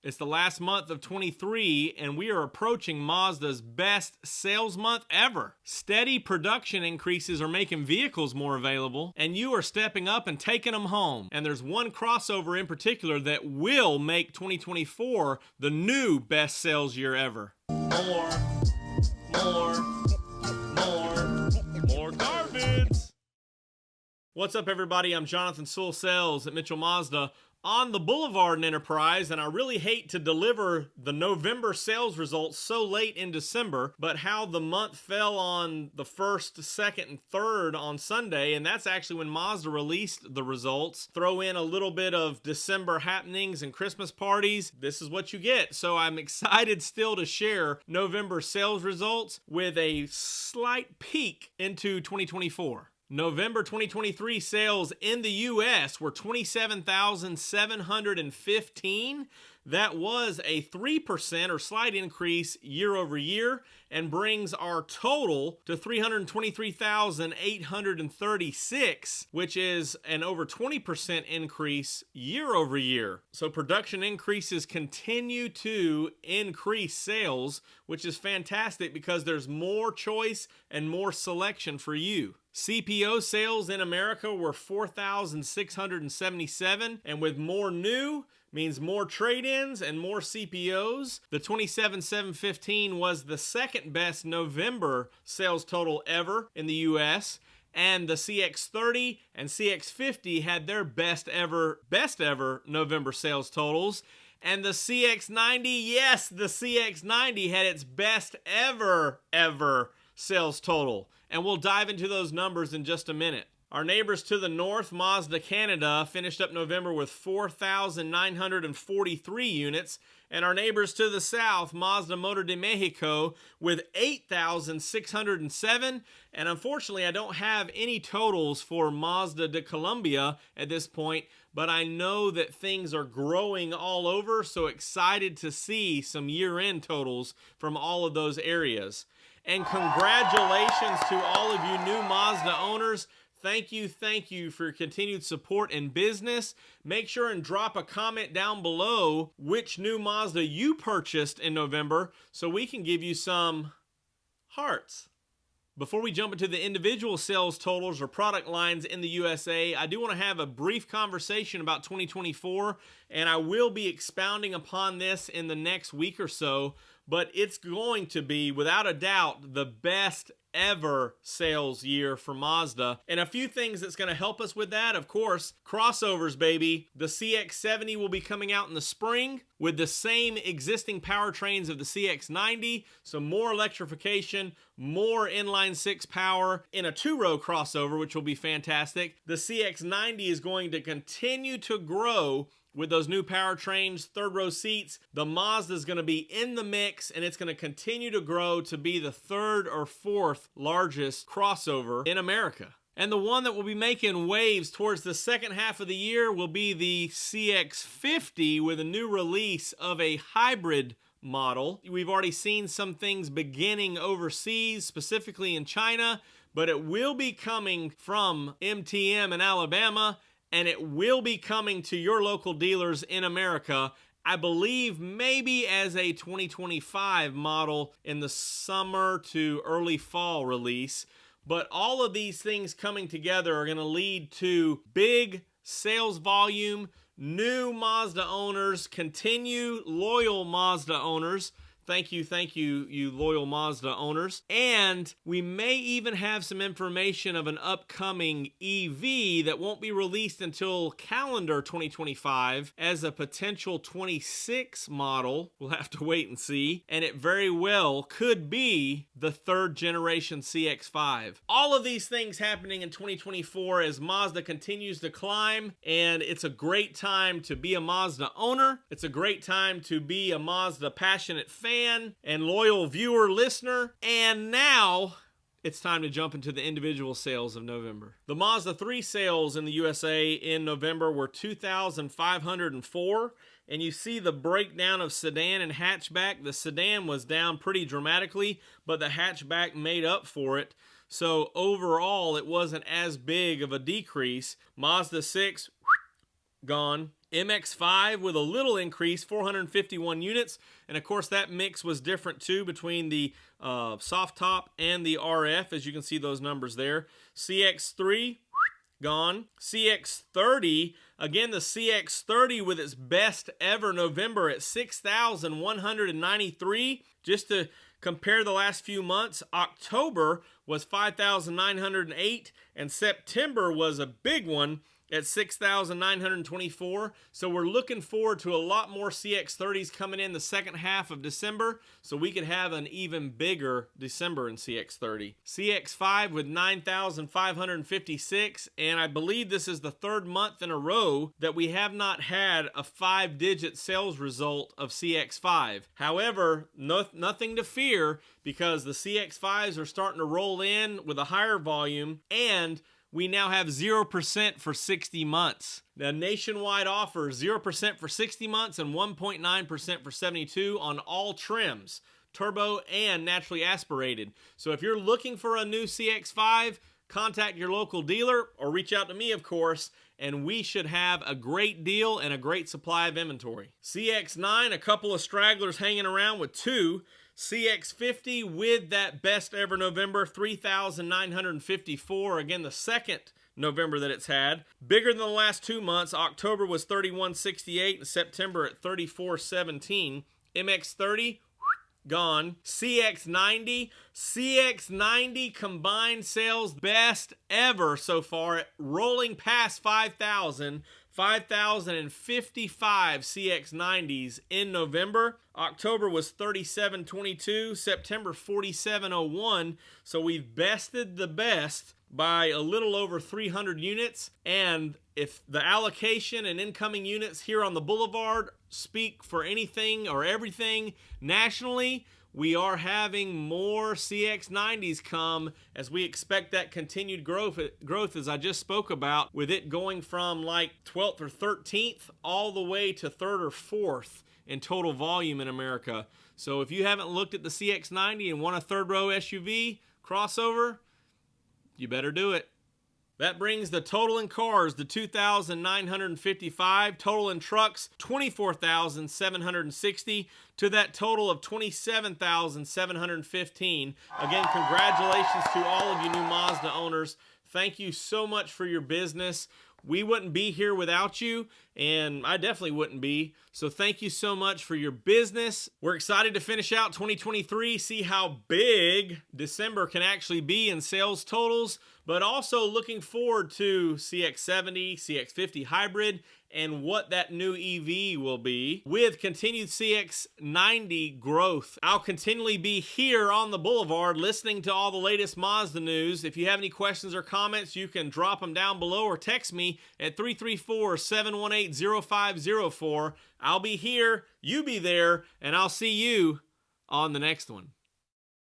It's the last month of 23, and we are approaching Mazda's best sales month ever. Steady production increases are making vehicles more available, and you are stepping up and taking them home. And there's one crossover in particular that will make 2024 the new best sales year ever. More car bids. What's up, everybody? I'm Jonathan Sewell Sales at Mitchell Mazda on the Boulevard in Enterprise, and I really hate to deliver the November sales results so late in December, but how the month fell on the 1st, 2nd, and 3rd on Sunday, and that's actually when Mazda released the results. Throw in a little bit of December happenings and Christmas parties, this is what you get. So I'm excited still to share November sales results with a slight peek into 2024. November 2023 sales in the U.S. were 27,715. That was a 3% or slight increase year over year and brings our total to 323,836, which is an over 20% increase year over year. So production increases continue to increase sales, which is fantastic because there's more choice and more selection for you. CPO sales in America were 4,677, and with more new means more trade-ins and more CPOs. The 27,715 was the second best November sales total ever in the US, and the CX-30 and CX-50 had their best ever November sales totals. And the CX-90, yes, the CX-90 had its best ever sales total. And we'll dive into those numbers in just a minute. Our neighbors to the north, Mazda Canada, finished up November with 4,943 units. And our neighbors to the south, Mazda Motor de Mexico, with 8,607. And unfortunately, I don't have any totals for Mazda de Colombia at this point, but I know that things are growing all over, so excited to see some year-end totals from all of those areas. And congratulations to all of you new Mazda owners. Thank you for your continued support and business. Make sure and drop a comment down below which new Mazda you purchased in November so we can give you some hearts. Before we jump into the individual sales totals or product lines in the USA, I do want to have a brief conversation about 2024, and I will be expounding upon this in the next week or so, but it's going to be, without a doubt, the best ever sales year for Mazda. And a few things that's going to help us with that, of course, crossovers, baby. The CX-70 will be coming out in the spring with the same existing powertrains of the CX-90, so more electrification, more inline-six power in a two-row crossover, which will be fantastic. The CX-90 is going to continue to grow with those new powertrains, third-row seats. The Mazda is going to be in the mix, and it's going to continue to grow to be the third or fourth largest crossover in America. And the one that will be making waves towards the second half of the year will be the CX-50 with a new release of a hybrid model. We've already seen some things beginning overseas, specifically in China, but it will be coming from MTM in Alabama, and it will be coming to your local dealers in America, I believe maybe as a 2025 model in the summer to early fall release. But all of these things coming together are going to lead to big sales volume, new Mazda owners, continue loyal Mazda owners. Thank you, you loyal Mazda owners. And we may even have some information of an upcoming EV that won't be released until calendar 2025 as a potential 26 model. We'll have to wait and see. And it very well could be the third generation CX-5. All of these things happening in 2024 as Mazda continues to climb, and it's a great time to be a Mazda owner. It's a great time to be a Mazda passionate fan and loyal viewer, listener. And now it's time to jump into the individual sales of November. The Mazda 3 sales in the USA in November were 2,504. And you see the breakdown of sedan and hatchback. The sedan was down pretty dramatically, but the hatchback made up for it. So overall, it wasn't as big of a decrease. Mazda 6, gone. MX-5 with a little increase, 451 units. And of course, that mix was different too between the soft top and the RF, as you can see those numbers there. CX-3, gone. CX-30, again, the CX-30 with its best ever November at 6,193. Just to compare the last few months, October was 5,908, and September was a big one at 6,924. So we're looking forward to a lot more CX-30s coming in the second half of December, so we could have an even bigger December in CX-30. CX-5 with 9,556, and I believe this is the third month in a row that we have not had a 5-digit sales result of CX-5. However, nothing to fear, because the CX-5s are starting to roll in with a higher volume, and we now have 0% for 60 months. The nationwide offer, 0% for 60 months and 1.9% for 72 on all trims, turbo and naturally aspirated. So if you're looking for a new CX-5, contact your local dealer or reach out to me, of course, and we should have a great deal and a great supply of inventory. CX-9, a couple of stragglers hanging around with two. CX-50 with that best ever November, 3,954. Again, the second November that it's had. Bigger than the last 2 months. October was 3,168 and September at 3,417. MX-30, gone. CX-90 combined sales best ever so far, rolling past 5,000. 5,055 CX-90s in November. October was 3,722, September 4,701. So we've bested the best by a little over 300 units. And if the allocation and incoming units here on the Boulevard speak for anything or everything nationally, we are having more CX-90s come as we expect that continued growth as I just spoke about, with it going from like 12th or 13th all the way to 3rd or 4th in total volume in America. So if you haven't looked at the CX-90 and want a third row SUV crossover, you better do it. That brings the total in cars to 2,955, total in trucks 24,760, to that total of 27,715. Again, congratulations to all of you new Mazda owners. Thank you so much for your business. We wouldn't be here without you, and I definitely wouldn't be. So thank you so much for your business. We're excited to finish out 2023, see how big December can actually be in sales totals, but also looking forward to CX-70, CX-50 Hybrid, and what that new EV will be with continued CX-90 growth. I'll continually be here on the Boulevard listening to all the latest Mazda news. If you have any questions or comments, you can drop them down below or text me at 334-718-0504. I'll be here, you be there, and I'll see you on the next one.